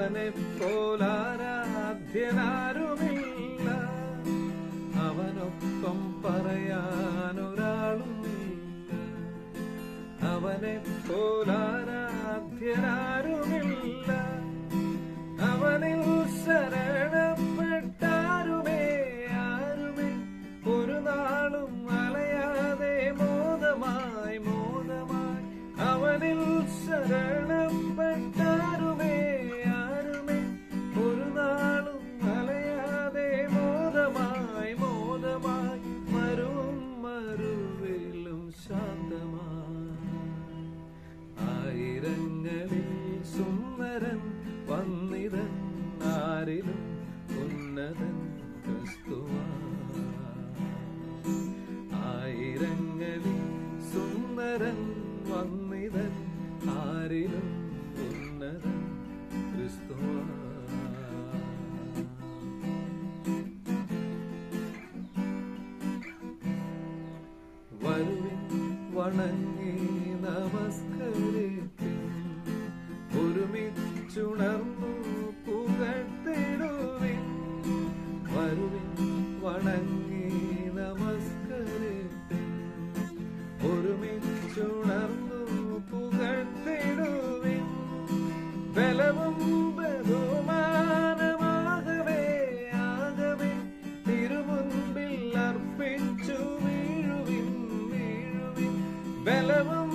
അവനെ പോലാരാധ്യനാരുമില്ല, അവനൊപ്പം പറയാനൊരാളുമില്ല. അവനെ പോലാരാധ്യനാരുമില്ല, അവനിൽ ശരണപ്പെട്ടാരുമേ ആരുമേ ഒരു നാളും അലയാതെ മോദമായി മോദമായി. അവനിൽ ശരണപ്പെട്ടാരുമേ ആരുമേ ഒരു നാളും അലയാതെ മോദമായി മോദമായി. മരുവും മരുവിലും ശാന്തമായി, ആയിരങ്ങളിൽ സുന്ദരൻ വന്നിതൻ, ആരിലും ഉന്നതൻ ക്രിസ്തുവായി. ആയിരങ്ങളിൽ സുന്ദരൻ വന്നിതൻ, ആരിലും ഉന്നതൻ ക്രിസ്തുവായി. വരുവിൻ വണങ്ങി നമസ്കരിപ്പിൻ, ഒരുമിച്ചുണർന്നു പുകഴ്ത്തിടുവിൻ. വരുവിൻ വണങ്ങി നമസ്കരിപ്പിൻ, ഒരുമിച്ചുണർന്നു പുകഴ്ത്തിടുവിൻ. ബലവും ബഹുമാനമാകവേ ആകവേ തിരുമുൻപിൽ അർപ്പിച്ചു വീഴുവിൻ വീഴുവിൻ. ബലവും